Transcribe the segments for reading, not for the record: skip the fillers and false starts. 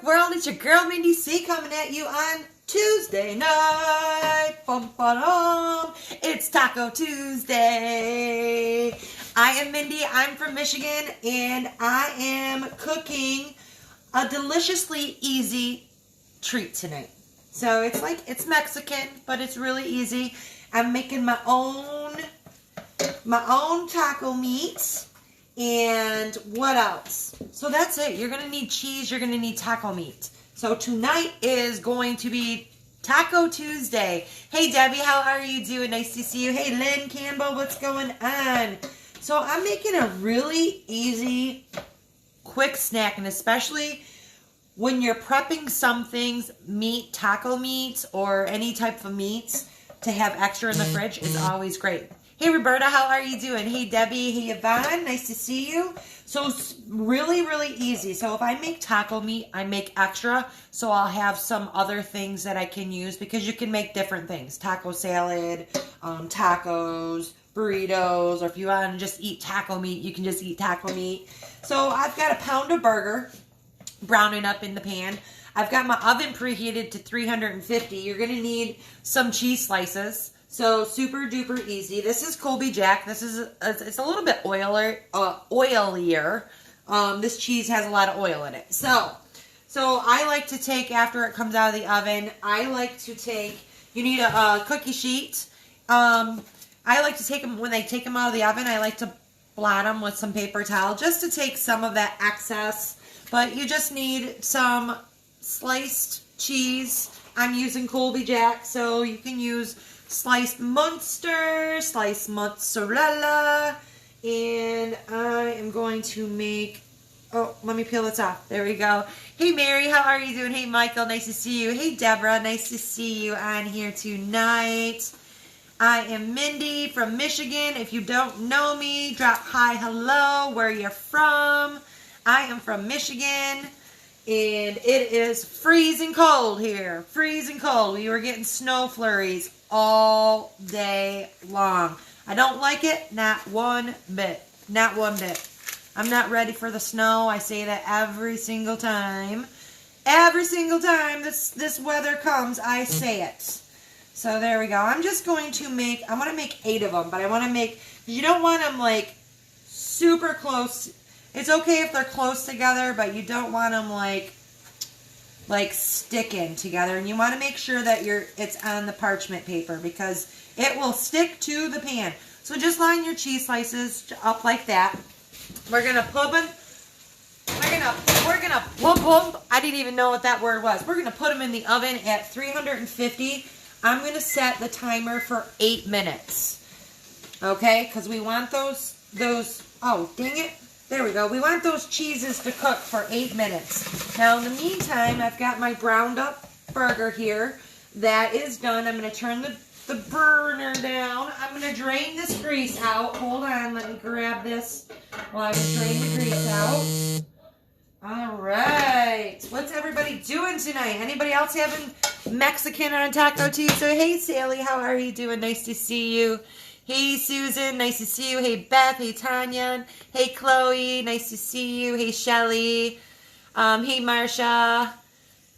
world? It's your girl Mindy C coming at you on Tuesday night. Bum, ba-dum. It's Taco Tuesday. I am Mindy. I'm from Michigan, and I am cooking a deliciously easy treat tonight. So it's Mexican, but it's really easy. I'm making my own taco meat. And what else? So that's it. You're going to need cheese. You're going to need taco meat. So tonight is going to be Taco Tuesday. Hey, Debbie, how are you doing? Nice to see you. Hey, Lynn Campbell, what's going on? So I'm making a really easy, quick snack. And especially when you're prepping some things, meat, taco meat, or any type of meats to have extra in the fridge is always great. Hey, Roberta, how are you doing? Hey, Debbie. Hey, Yvonne. Nice to see you. So it's really, really easy. So if I make taco meat, I make extra. So I'll have some other things that I can use because you can make different things. Taco salad, tacos, burritos, or if you want to just eat taco meat, you can just eat taco meat. So I've got a pound of burger browning up in the pan. I've got my oven preheated to 350. You're going to need some cheese slices. So super duper easy. This is Colby Jack. This is it's a little bit oilier. This cheese has a lot of oil in it. So I like to take, after it comes out of the oven, you need a cookie sheet. I like to take them, when they take them out of the oven, I like to blot them with some paper towel just to take some of that excess. But you just need some sliced cheese. I'm using Colby Jack, so you can use sliced Munster, sliced mozzarella, and I am going to make, let me peel this off. There we go. Hey, Mary, how are you doing? Hey, Michael, nice to see you. Hey, Deborah, nice to see you on here tonight. I am Mindy from Michigan. If you don't know me, drop hi, hello, where you're from. I am from Michigan. And it is freezing cold here. Freezing cold. We were getting snow flurries all day long. I don't like it. Not one bit. Not one bit. I'm not ready for the snow. I say that every single time. Every single time this weather comes, I say it. So there we go. I'm just going to make, I want to make 8 of them. But I want to make, you don't want them like super close. It's okay if they're close together, but you don't want them like sticking together. And you want to make sure that it's on the parchment paper because it will stick to the pan. So just line your cheese slices up like that. We're gonna put them. I didn't even know what that word was. We're gonna put them in the oven at 350. I'm gonna set the timer for 8 minutes. Okay, because we want those. Oh, dang it. There we go. We want those cheeses to cook for 8 minutes. Now, in the meantime, I've got my browned up burger here. That is done. I'm going to turn the burner down. I'm going to drain this grease out. Hold on. Let me grab this while I drain the grease out. All right. What's everybody doing tonight? Anybody else having Mexican on Taco Tuesday? Hey, Sally. How are you doing? Nice to see you. Hey, Susan, nice to see you. Hey, Beth. Hey, Tanya. Hey, Chloe, nice to see you. Hey, Shelly. Hey, Marsha.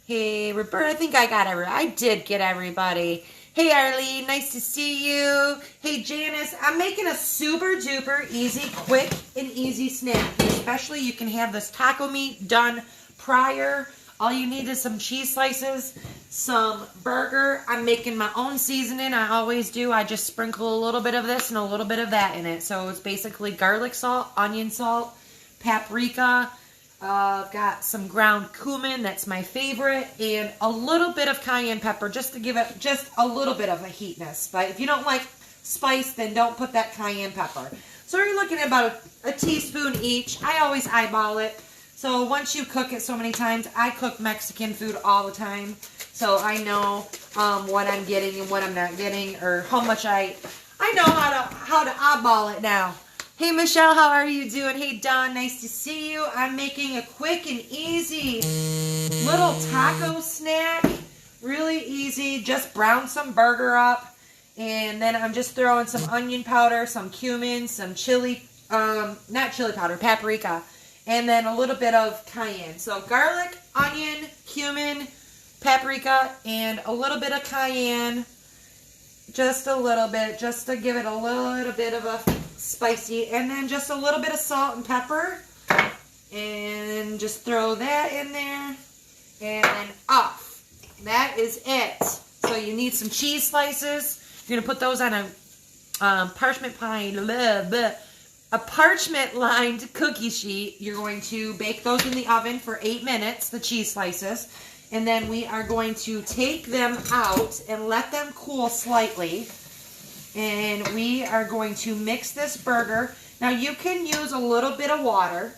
Hey, Roberta. I think I got I did get everybody. Hey, Arlene, nice to see you. Hey, Janice. I'm making a super duper easy, quick, and easy snack. Especially you can have this taco meat done prior. All you need is some cheese slices, some burger. I'm making my own seasoning. I always do. I just sprinkle a little bit of this and a little bit of that in it. So it's basically garlic salt, onion salt, paprika. Got some ground cumin. That's my favorite. And a little bit of cayenne pepper just to give it just a little bit of a heatness. But if you don't like spice, then don't put that cayenne pepper. So you're looking at about a teaspoon each. I always eyeball it. So once you cook it so many times, I cook Mexican food all the time. So I know what I'm getting and what I'm not getting, or how much I know how to eyeball it now. Hey, Michelle, how are you doing? Hey, Don, nice to see you. I'm making a quick and easy little taco snack. Really easy. Just brown some burger up. And then I'm just throwing some onion powder, some cumin, some chili, not chili powder, paprika. And then a little bit of cayenne. So garlic, onion, cumin, paprika, and a little bit of cayenne. Just a little bit, just to give it a little bit of a spicy. And then just a little bit of salt and pepper. And just throw that in there. And then off. That is it. So you need some cheese slices. You're going to put those on a parchment-lined cookie sheet. You're going to bake those in the oven for 8 minutes, the cheese slices. And then we are going to take them out and let them cool slightly. And we are going to mix this burger. Now you can use a little bit of water.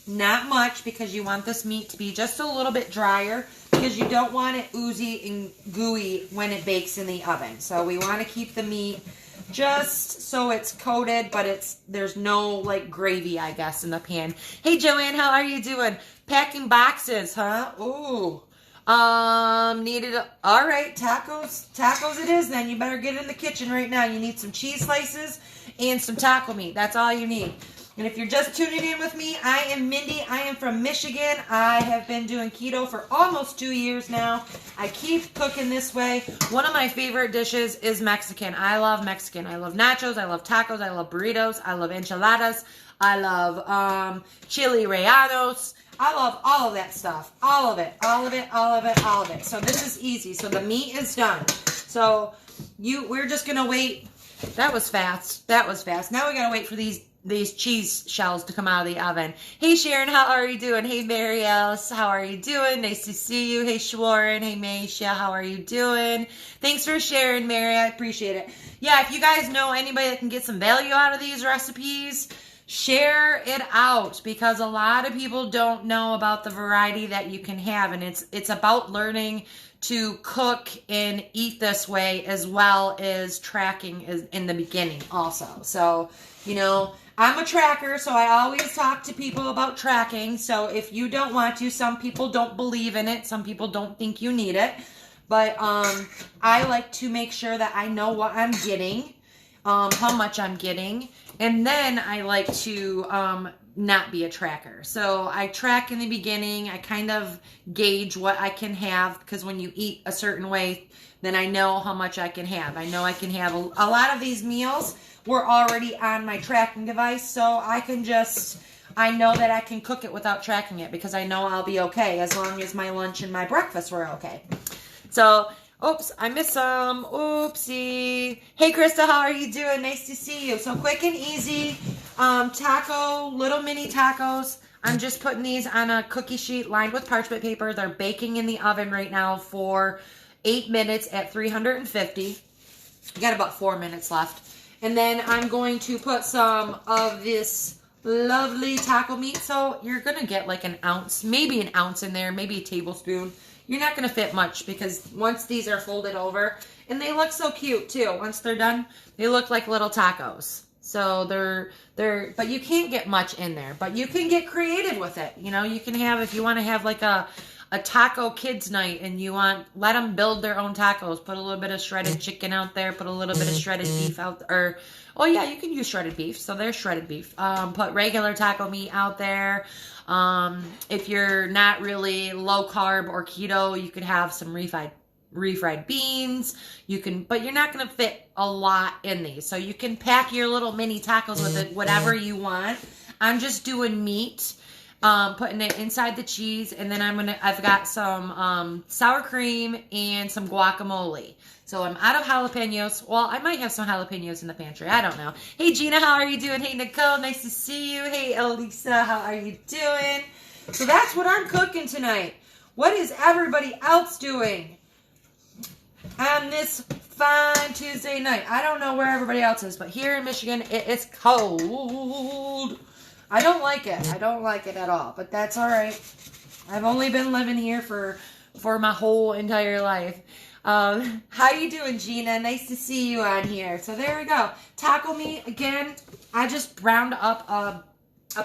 Not much, because you want this meat to be just a little bit drier, because you don't want it oozy and gooey when it bakes in the oven. So we want to keep the meat just so it's coated, but there's no like gravy, I guess, in the pan. Hey Joanne, how are you doing? Packing boxes, huh? Ooh. Needed all right, tacos it is then. You better get in the kitchen right now. You need some cheese slices and some taco meat. That's all you need. And if you're just tuning in with me, I am Mindy. I am from Michigan. I have been doing keto for almost 2 years now. I keep cooking this way. One of my favorite dishes is Mexican. I love Mexican. I love nachos. I love tacos. I love burritos. I love enchiladas. I love chili rellenos. I love all of that stuff. All of it. All of it. All of it. All of it. So this is easy. So the meat is done. So we're just going to wait. That was fast. That was fast. Now we got to wait for these cheese shells to come out of the oven. Hey Sharon, how are you doing? Hey Mary Alice, how are you doing? Nice to see you. Hey Sharon, hey Maisha, how are you doing? Thanks for sharing, Mary. I appreciate it. Yeah, if you guys know anybody that can get some value out of these recipes, share it out, because a lot of people don't know about the variety that you can have, and it's about learning to cook and eat this way, as well as tracking in the beginning also. So, you know, I'm a tracker, so I always talk to people about tracking. So if you don't want to, some people don't believe in it. Some people don't think you need it. But I like to make sure that I know what I'm getting, how much I'm getting. And then I like to not be a tracker. So I track in the beginning. I kind of gauge what I can have, because when you eat a certain way, then I know how much I can have. I know I can have a lot of these meals were already on my tracking device, so I know that I can cook it without tracking it, because I know I'll be okay as long as my lunch and my breakfast were okay. So, oops, I missed some. Oopsie. Hey, Krista, how are you doing? Nice to see you. So quick and easy little mini tacos. I'm just putting these on a cookie sheet lined with parchment paper. They're baking in the oven right now for 8 minutes at 350. I got about 4 minutes left. And then I'm going to put some of this lovely taco meat. So you're going to get like an ounce, maybe an ounce in there, maybe a tablespoon. You're not going to fit much, because once these are folded over, and they look so cute too. Once they're done, they look like little tacos. So but you can't get much in there, but you can get creative with it. You know, you can have, if you want to have like a taco kids night and let them build their own tacos, put a little bit of shredded chicken out there, put a little bit of shredded beef out there, oh yeah, you can use shredded beef. So there's shredded beef. Put regular taco meat out there. If you're not really low carb or keto, you could have some refried beans. But you're not going to fit a lot in these. So you can pack your little mini tacos with it, whatever you want. I'm just doing meat, putting it inside the cheese, and then I've got some sour cream and some guacamole. So I'm out of jalapenos. Well, I might have some jalapenos in the pantry. I don't know. Hey, Gina, how are you doing? Hey, Nicole, nice to see you. Hey, Elisa, how are you doing? So that's what I'm cooking tonight. What is everybody else doing on this fine Tuesday night? I don't know where everybody else is, but here in Michigan, it's cold. I don't like it. I don't like it at all, but that's all right. I've only been living here for my whole entire life. How you doing, Gina? Nice to see you on here. So there we go. Taco meat, again, I just browned up a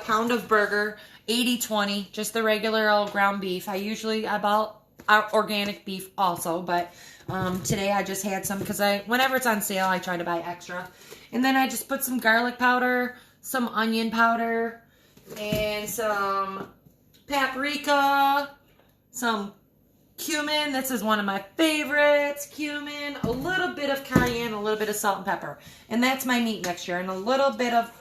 pound of burger, 80-20, just the regular old ground beef. I bought organic beef also, but today I just had some, because whenever it's on sale, I try to buy extra. And then I just put some garlic powder, some onion powder, and some paprika, some cumin. This is one of my favorites. Cumin, a little bit of cayenne, a little bit of salt and pepper. And that's my meat mixture. And a little bit of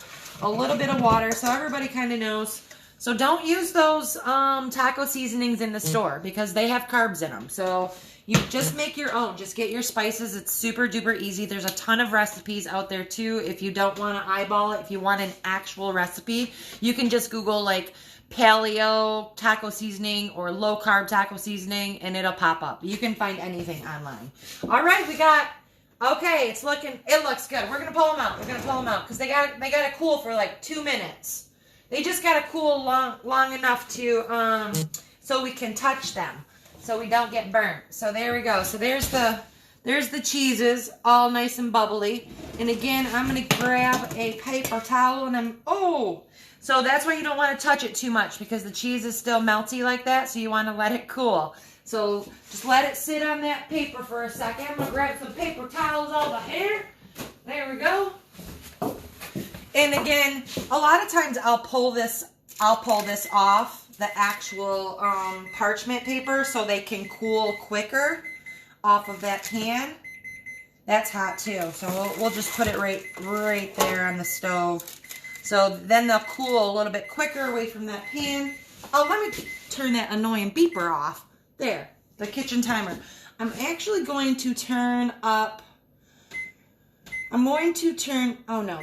water so everybody kind of knows. So don't use those taco seasonings in the store because they have carbs in them. So you just make your own. Just get your spices. It's super duper easy. There's a ton of recipes out there too. If you don't want to eyeball it, if you want an actual recipe, you can just Google like paleo taco seasoning or low carb taco seasoning and it'll pop up. You can find anything online. All right, we got, okay, it looks good. We're going to pull them out. We're going to pull them out because they got to cool for like 2 minutes. They just got to cool long enough to, so we can touch them. So we don't get burnt. So there we go. So there's the cheeses, all nice and bubbly. And again, I'm going to grab a paper towel and so that's why you don't want to touch it too much because the cheese is still melty like that. So you want to let it cool. So just let it sit on that paper for a second. I'm going to grab some paper towels over here. There we go. And again, a lot of times I'll pull this off the actual parchment paper so they can cool quicker off of that pan. That's hot too. So we'll just put it right there on the stove. So then they'll cool a little bit quicker away from that pan. Oh, let me turn that annoying beeper off. There, the kitchen timer. I'm actually going to turn up. I'm going to turn, oh no,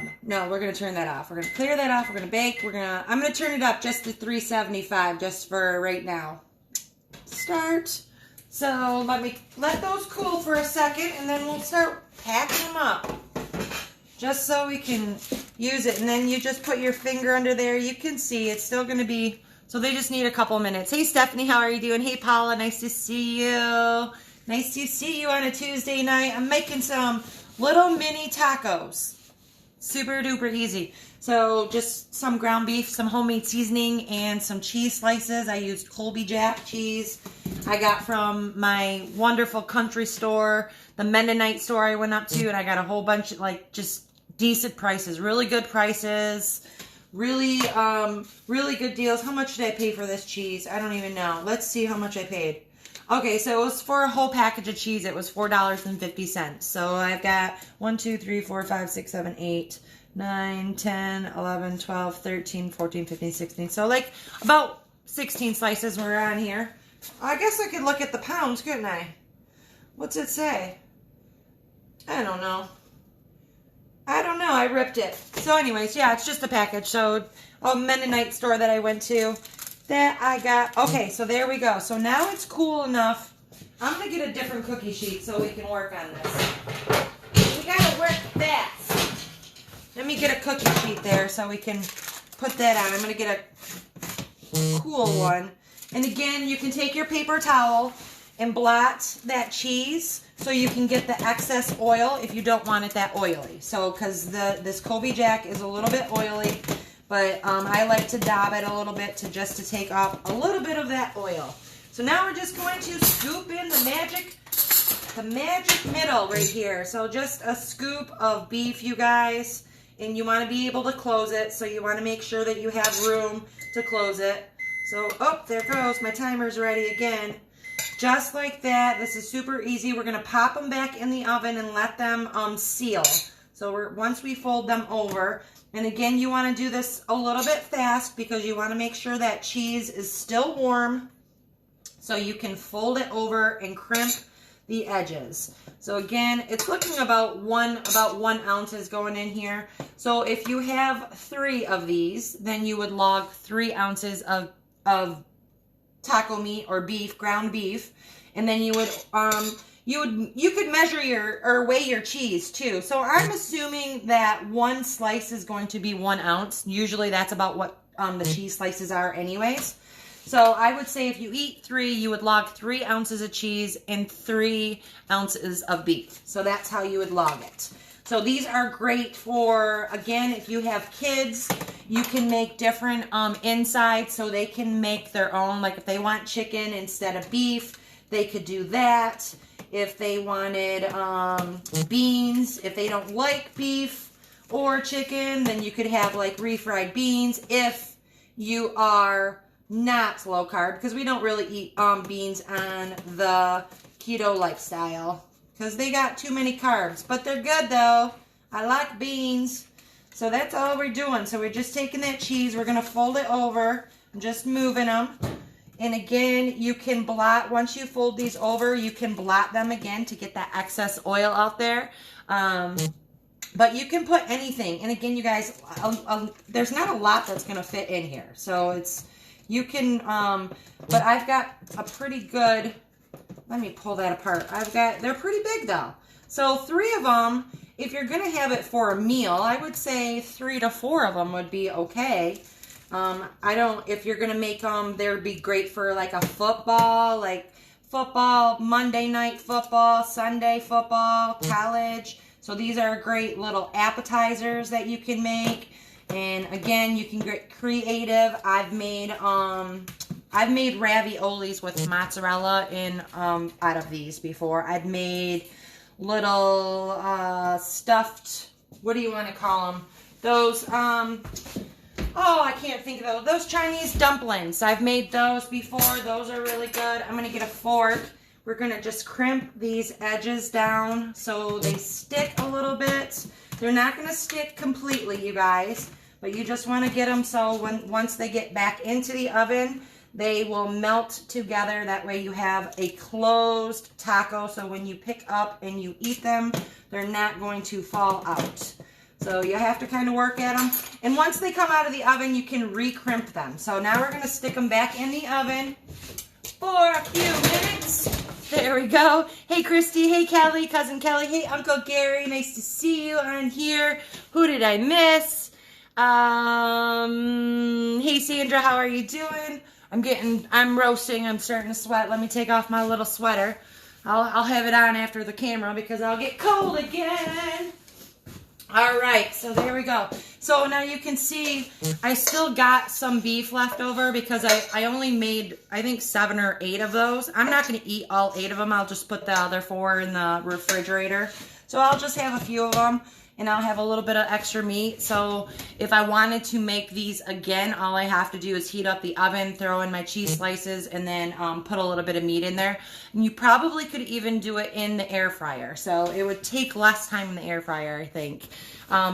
we're going to turn that off. We're going to clear that off. We're going to bake. I'm going to turn it up just to 375 just for right now. Start. So let those cool for a second and then we'll start packing them up. Just so we can use it. And then you just put your finger under there. You can see it's still going to be, so they just need a couple minutes. Hey Stephanie, how are you doing? Hey Paula, nice to see you. Nice to see you on a Tuesday night. I'm making some little mini tacos. Super duper easy. So just some ground beef, some homemade seasoning, and some cheese slices. I used Colby Jack cheese I got from my wonderful country store, the Mennonite store I went up to, and I got a whole bunch of like just decent prices, really good prices, really good deals. How much did I pay for this cheese? I don't even know. Let's see how much I paid. Okay, so it was for a whole package of cheese. It was $4.50. So I've got 1, 2, 3, 4, 5, 6, 7, 8, 9, 10, 11, 12, 13, 14, 15, 16. So like about 16 slices were on here. I guess I could look at the pounds, couldn't I? What's it say? I don't know. I ripped it. So anyways, yeah, it's just a package. So a Mennonite store that I went to. That I got. Okay, so there we go. So now it's cool enough. I'm going to get a different cookie sheet so we can work on this. We got to work fast. Let me get a cookie sheet there so we can put that on. I'm going to get a cool one. And again, you can take your paper towel and blot that cheese so you can get the excess oil if you don't want it that oily. So, because this Colby Jack is a little bit oily. But I like to dab it a little bit just to take off a little bit of that oil. So now we're just going to scoop in the magic middle right here. So just a scoop of beef, you guys. And you want to be able to close it. So you want to make sure that you have room to close it. So, oh, there it goes. My timer's ready again. Just like that. This is super easy. We're going to pop them back in the oven and let them seal. So once we fold them over. And again, you want to do this a little bit fast because you want to make sure that cheese is still warm so you can fold it over and crimp the edges. So again, it's looking about one ounce is going in here. So if you have 3 of these, then you would log 3 ounces of taco meat or beef, ground beef, and then you would you could measure or weigh your cheese too. So I'm assuming that 1 slice is going to be 1 ounce. Usually that's about what the cheese slices are anyways. So I would say if you eat 3, you would log 3 ounces of cheese and 3 ounces of beef. So that's how you would log it. So these are great for, again, if you have kids, you can make different insides so they can make their own. Like if they want chicken instead of beef, they could do that. If they wanted beans, if they don't like beef or chicken, then you could have like refried beans. If you are not low carb because we don't really eat beans on the keto lifestyle because they got too many carbs. But they're good though. I like beans. So that's all we're doing. So we're just taking that cheese. We're going to fold it over. I'm just moving them. And again, you can blot, once you fold these over, you can blot them again to get that excess oil out there. But you can put anything. And again, you guys, there's not a lot that's going to fit in here. So it's, you can, but I've got a pretty good, let me pull that apart. They're pretty big though. So 3 of them, if you're going to have it for a meal, I would say 3 to 4 of them would be okay. If you're going to make them, they would be great for like a football, Monday night football, Sunday football, college. So these are great little appetizers that you can make. And again, you can get creative. I've made raviolis with mozzarella out of these before. I've made little stuffed, what do you want to call them? Those, I can't think of those. Those Chinese dumplings. I've made those before. Those are really good. I'm going to get a fork. We're going to just crimp these edges down so they stick a little bit. They're not going to stick completely, you guys, but you just want to get them so once they get back into the oven, they will melt together. That way you have a closed taco, so when you pick up and you eat them, they're not going to fall out. So you have to kind of work at them. And once they come out of the oven, you can re-crimp them. So now we're going to stick them back in the oven for a few minutes. There we go. Hey, Christy. Hey, Kelly. Cousin Kelly. Hey, Uncle Gary. Nice to see you on here. Who did I miss? Hey, Sandra. How are you doing? I'm roasting. I'm starting to sweat. Let me take off my little sweater. I'll have it on after the camera because I'll get cold again. All right, so there we go. So now you can see I still got some beef left over because I only made, I think, 7 or 8 of those. I'm not going to eat all 8 of them. I'll just put the other 4 in the refrigerator. So I'll just have a few of them, and I'll have a little bit of extra meat. So if I wanted to make these again, all I have to do is heat up the oven, throw in my cheese slices, and then put a little bit of meat in there. And you probably could even do it in the air fryer. So it would take less time in the air fryer, I think.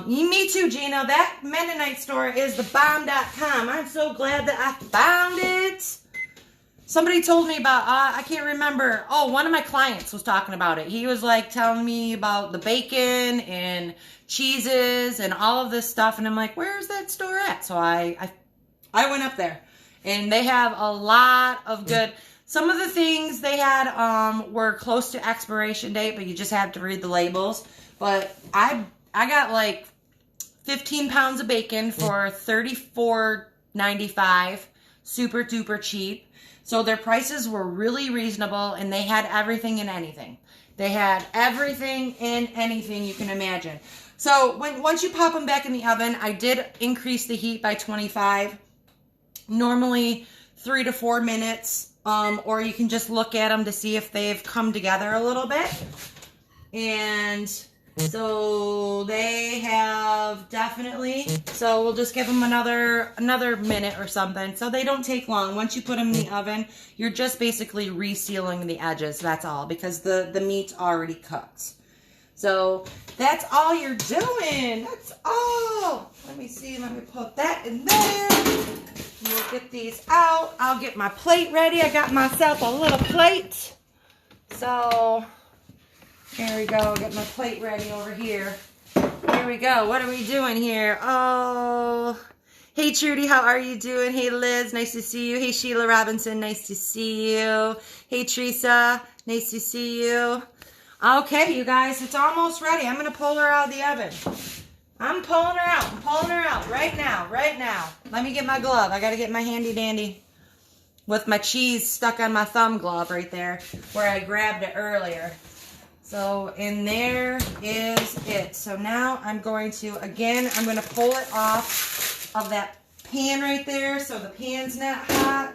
Me too, Gina. That Mennonite store is thebomb.com. I'm so glad that I found it. Somebody told me about, I can't remember. Oh, one of my clients was talking about it. He was like telling me about the bacon and cheeses and all of this stuff. And I'm like, where's that store at? So I went up there and they have a lot of good, some of the things they had were close to expiration date, but you just have to read the labels. But I got like 15 pounds of bacon for $34.95. Super duper cheap. So their prices were really reasonable, and they had everything and anything. They had everything and anything you can imagine. So once you pop them back in the oven, I did increase the heat by 25. Normally 3 to 4 minutes, or you can just look at them to see if they've come together a little bit. And so they have definitely, so we'll just give them another minute or something. So they don't take long. Once you put them in the oven, you're just basically resealing the edges. That's all, because the meat's already cooked. So that's all you're doing. That's all. Let me see. Let me put that in there. We'll get these out. I'll get my plate ready. I got myself a little plate. So there we go. Get my plate ready over here. Here we go. What are we doing here? Oh, hey Trudy, how are you doing? Hey Liz, nice to see you. Hey Sheila Robinson, nice to see you. Hey Teresa, nice to see you. Okay, you guys, it's almost ready. I'm going to pull her out of the oven. I'm pulling her out. I'm pulling her out right now, right now. Let me get my glove. I got to get my handy dandy with my cheese stuck on my thumb glove right there where I grabbed it earlier. So, and there is it. So now I'm going to, again, I'm going to pull it off of that pan right there so the pan's not hot.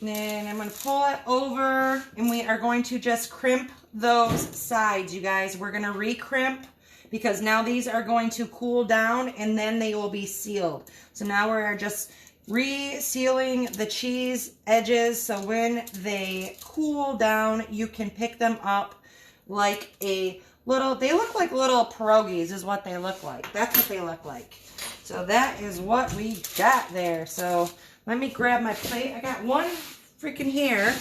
And I'm going to pull it over, and we are going to just crimp those sides, you guys. We're going to re-crimp because now these are going to cool down, and then they will be sealed. So now we're just resealing the cheese edges so when they cool down, you can pick them up like a little, they look like little pierogies is what they look like. That's what they look like. So that is what we got there. So let me grab my plate. I got one freaking here.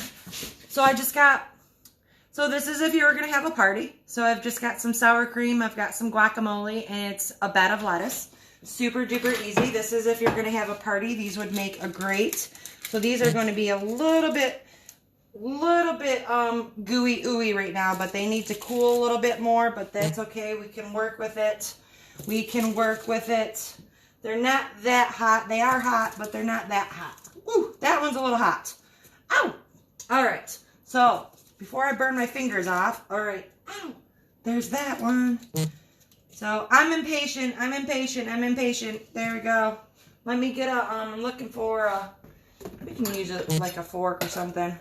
So I just got, so this is if you were going to have a party. So I've just got some sour cream. I've got some guacamole and it's a bed of lettuce. Super duper easy. This is if you're going to have a party. These would make a great. So these are going to be a little bit gooey ooey right now, but they need to cool a little bit more, but that's okay. We can work with it. We can work with it. They're not that hot. They are hot, but they're not that hot. Woo, that one's a little hot. Ow! All right. So before I burn my fingers off, all right. Ow! There's that one. So I'm impatient. I'm impatient. I'm impatient. There we go. Let me get a, I'm looking for a, we can use it like a fork or something.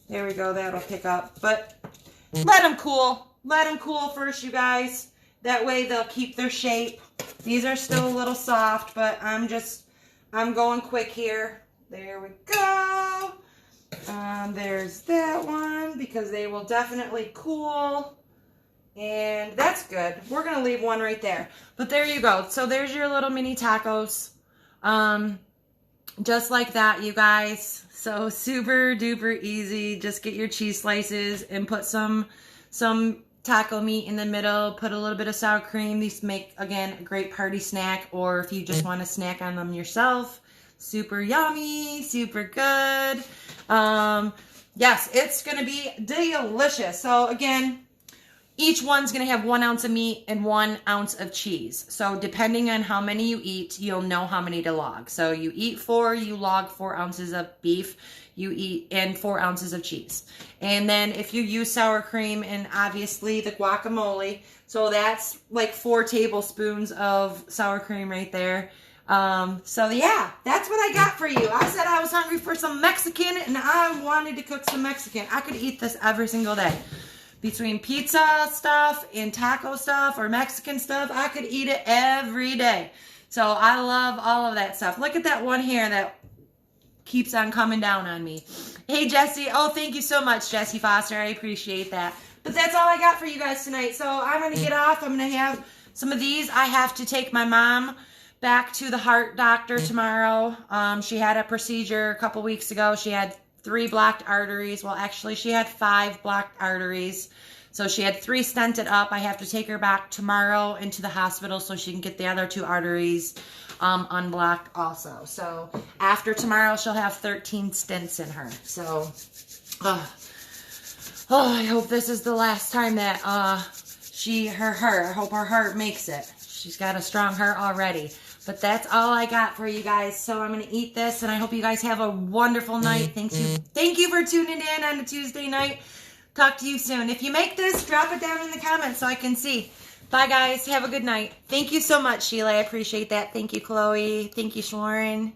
There we go. That'll pick up. But let them cool. Let them cool first, you guys. That way they'll keep their shape. These are still a little soft, but I'm going quick here. There we go. There's that one because they will definitely cool. And that's good. We're going to leave one right there. But there you go. So there's your little mini tacos. Just like that, you guys. So super duper easy. Just get your cheese slices and put some taco meat in the middle. Put a little bit of sour cream. These make, again, a great party snack. Or if you just want to snack on them yourself. Super yummy. Super good. Yes, it's going to be delicious. So again, each one's going to have 1 ounce of meat and 1 ounce of cheese. So depending on how many you eat, you'll know how many to log. So you eat 4, you log 4 ounces of beef, you eat and 4 ounces of cheese. And then if you use sour cream and obviously the guacamole, so that's like 4 tablespoons of sour cream right there. So yeah, that's what I got for you. I said I was hungry for some Mexican and I wanted to cook some Mexican. I could eat this every single day. Between pizza stuff and taco stuff or Mexican stuff, I could eat it every day. So I love all of that stuff. Look at that one hair that keeps on coming down on me. Hey, Jesse. Oh, thank you so much, Jesse Foster. I appreciate that. But that's all I got for you guys tonight. So I'm going to get off. I'm going to have some of these. I have to take my mom back to the heart doctor tomorrow. She had a procedure a couple weeks ago. She had 3 blocked arteries. Well, actually, she had 5 blocked arteries. So she had 3 stented up. I have to take her back tomorrow into the hospital so she can get the other 2 arteries unblocked also. So after tomorrow, she'll have 13 stents in her. So, I hope this is the last time that I hope her heart makes it. She's got a strong heart already. But that's all I got for you guys. So I'm going to eat this, and I hope you guys have a wonderful night. Thank you for tuning in on a Tuesday night. Talk to you soon. If you make this, drop it down in the comments so I can see. Bye, guys. Have a good night. Thank you so much, Sheila. I appreciate that. Thank you, Chloe. Thank you, Sharon.